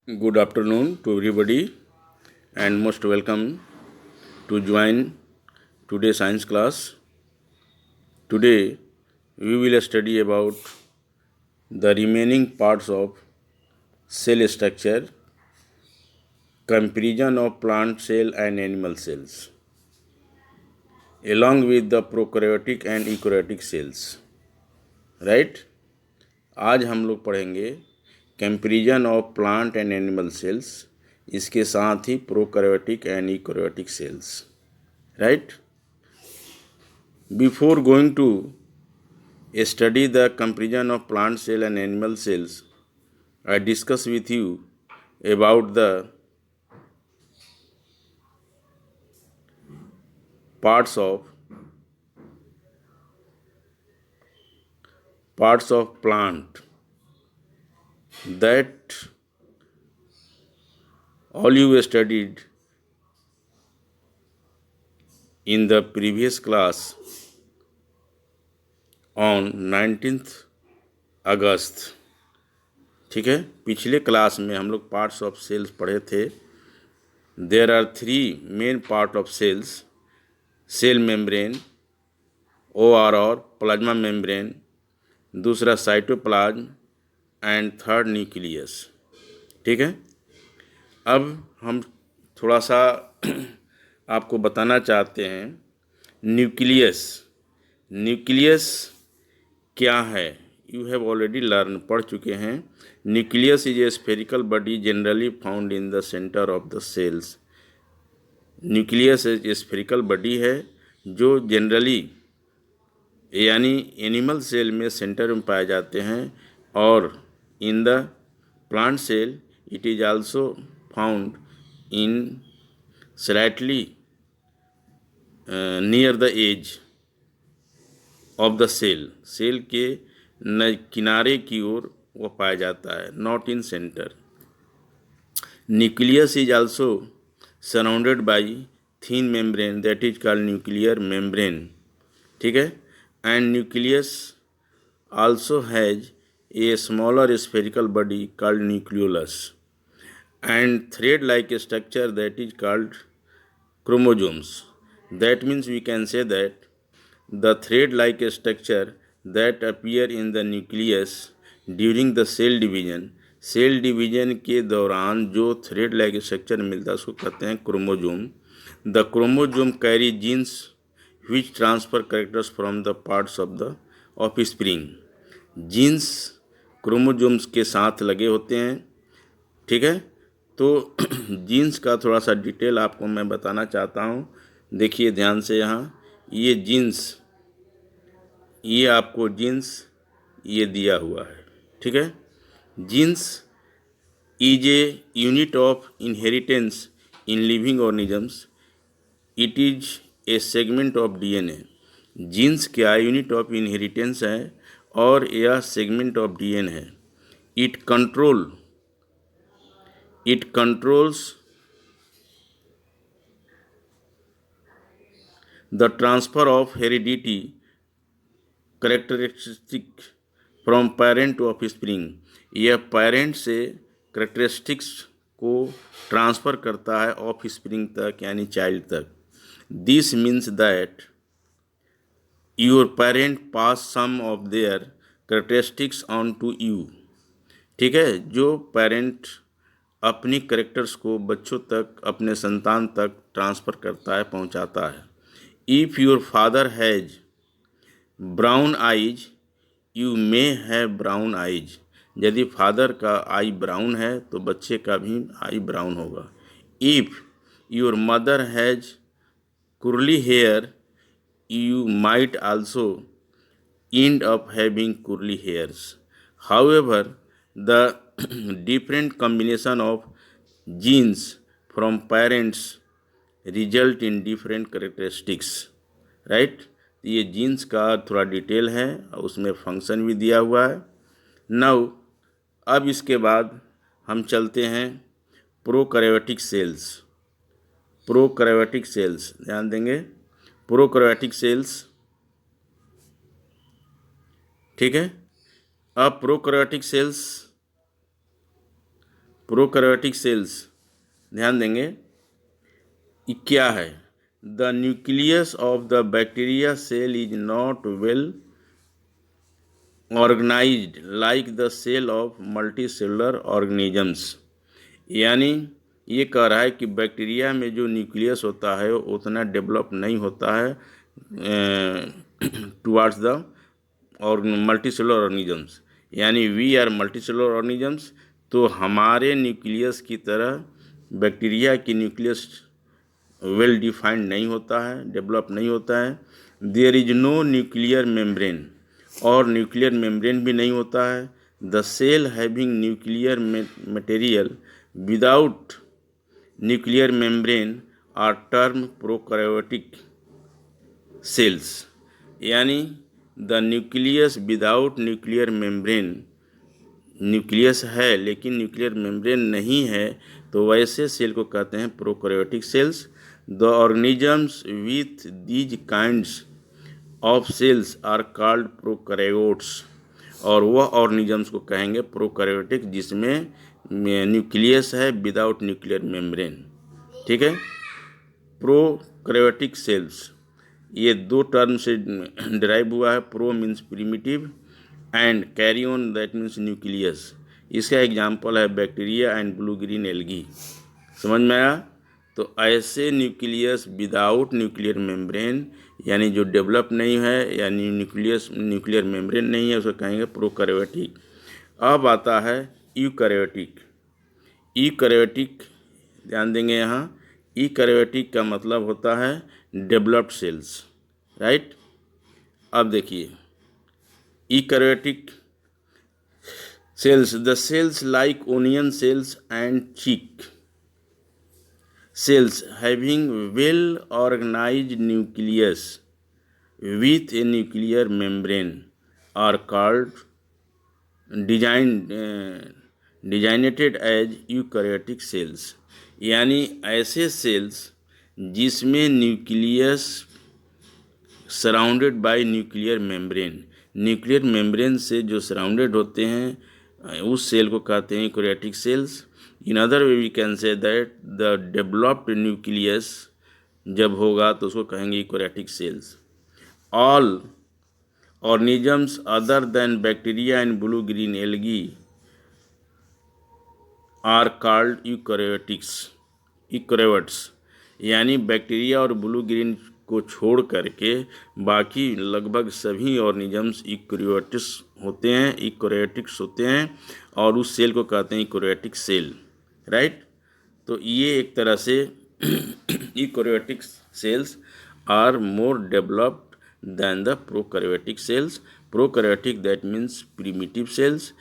Good afternoon to everybody and most welcome to join today's science class. Today we will study about the remaining parts of cell structure, comparison of plant cell and animal cells, along with the prokaryotic and eukaryotic cells. Right? आज हम लोग पढ़ेंगे comparison of plant and animal cells, इसके साथ ही prokaryotic and eukaryotic cells. Right? Before going to study the comparison of plant cell and animal cells, I discuss with you about the parts of plant that all you studied in the previous class on 19th अगस्त. ठीक है, पिछले class में हम लोग parts of cells पढ़े थे. There are 3 main part of cells: cell membrane, OR plasma membrane, दूसरा cytoplasm and third nucleus. ठीक है, अब हम थोड़ा सा आपको बताना चाहते हैं न्यूक्लियस क्या है. यू हैव ऑलरेडी लर्न, पढ़ चुके हैं. Nucleus is a spherical body generally found in the centre of the cells. Nucleus एक स्फेरिकल बॉडी है जो जनरली यानी एनिमल सेल में सेंटर में पाए जाते हैं, और in the plant cell it is also found in slightly near the edge of the cell के किनारे की ओर वो पाया जाता है, not in centre. Nucleus is also surrounded by thin membrane that is called nuclear membrane. ठीक है, and nucleus also has a smaller spherical body called nucleolus and thread-like structure that is called chromosomes. That means we can say that the thread-like structure that appear in the nucleus during the cell division के दौरान जो thread-like structure मिलता है उसको कहते हैं chromosome. The chromosome carry genes which transfer characters from the parts of the offspring. Genes chromosomes के साथ लगे होते हैं. ठीक है, तो जीन्स का थोड़ा सा डिटेल आपको मैं बताना चाहता हूँ. देखिए ध्यान से, यहाँ ये जीन्स, ये आपको जीन्स ये दिया हुआ है. ठीक है, genes is a unit of inheritance in living organisms. It is a segment of DNA. Genes क्या यूनिट ऑफ इनहेरिटेंस है और यह सेगमेंट ऑफ डीएनए है. It controls the transfer of heredity characteristic from parent to offspring. यह parent से characteristics को transfer करता है ऑफस्प्रिंग तक यानी चाइल्ड तक. This means that your parent pass some of their characteristics on to you. ठीक है, जो पेरेंट अपनी करेक्टर्स को बच्चों तक, अपने संतान तक ट्रांसफ़र करता है, पहुंचाता है. If your father has brown eyes you may have brown eyes. यदि फादर का आई ब्राउन है तो बच्चे का भी आई ब्राउन होगा. If your mother has curly hair you might also end up having curly hairs. However, the different combination of genes from parents result in different characteristics. Right, ये jeans का थोड़ा डिटेल है और उसमें फंक्शन भी दिया हुआ है. नाउ अब इसके बाद हम चलते हैं प्रोकैरियोटिक सेल्स. ध्यान देंगे, प्रोकैरियोटिक सेल्स. ठीक है, अब प्रोकैरियोटिक सेल्स प्रोकैरियोटिक सेल्स ध्यान देंगे ये क्या है। The nucleus of the bacteria cell is not well organised like the cell of multicellular organisms. यानी ये कह रहा है कि बैक्टीरिया में जो न्यूक्लियस होता है वो उतना डेवलप नहीं होता है टुवार्ड्स द और मल्टीसेलुलर ऑर्गेनिजम्स। यानी वी आर मल्टीसेलुलर ऑर्गेनिजम्स, तो हमारे न्यूक्लियस की तरह बैक्टीरिया की न्यूक्लियस वेल डिफाइंड नहीं होता है, डेवलप नहीं होता है। There is no nuclear membrane, और न्यूक्लियर मेम्ब्रेन भी नहीं होता है। The cell having nuclear material without nuclear membrane are term prokaryotic cells. यानी the nucleus without nuclear membrane, nucleus है लेकिन न्यूक्लियर मेम्ब्रेन नहीं है, तो वैसे सेल को कहते हैं prokaryotic cells. The organisms with these kinds of cells are called prokaryotes, और वह ऑर्गेनिजम्स को कहेंगे प्रोकैरियोटिक जिसमें न्यूक्लियस है विदाउट न्यूक्लियर मेम्ब्रेन। ठीक है। प्रोकैरियोटिक सेल्स ये दो टर्म से डिराइव हुआ है। Pro means primitive and carry on that means nucleus. इसका एग्जाम्पल है bacteria and blue green algae. समझ में आया। तो ऐसे न्यूक्लियस विदाउट न्यूक्लियर मेम्ब्रेन यानी जो डेवलप नहीं है यानी न्यूक्लियर मेम्ब्रेन नहीं है, उसको कहेंगे प्रोकैरियोटिक। अब आता है यूकैरियोटिक। यूकैरियोटिक ध्यान देंगे यहाँ, यूकैरियोटिक का मतलब होता है डेवलप्ड सेल्स, राइट। अब देखिए eukaryotic cells, the cells like onion cells and chick cells having well organized nucleus with a nuclear membrane are called designated as eukaryotic cells। यानी ऐसे सेल्स जिसमें nucleus surrounded by nuclear membrane, nuclear membrane से जो surrounded होते हैं उस cell को कहते हैं eukaryotic cells. In other way we can say that the developed nucleus जब होगा तो उसको कहेंगे eukaryotic cells. All organisms other than bacteria and blue green algae are called eukaryotes. यानी बैक्टीरिया और ब्लू ग्रीन को छोड़ करके बाकी लगभग सभी ऑर्गेनिजम्स यूकैरियोटिक्स होते हैं और उस सेल को कहते हैं यूकैरियोटिक सेल, राइट। तो ये एक तरह से eukaryotic cells are more developed than the prokaryotic cells. Prokaryotic that means primitive sales.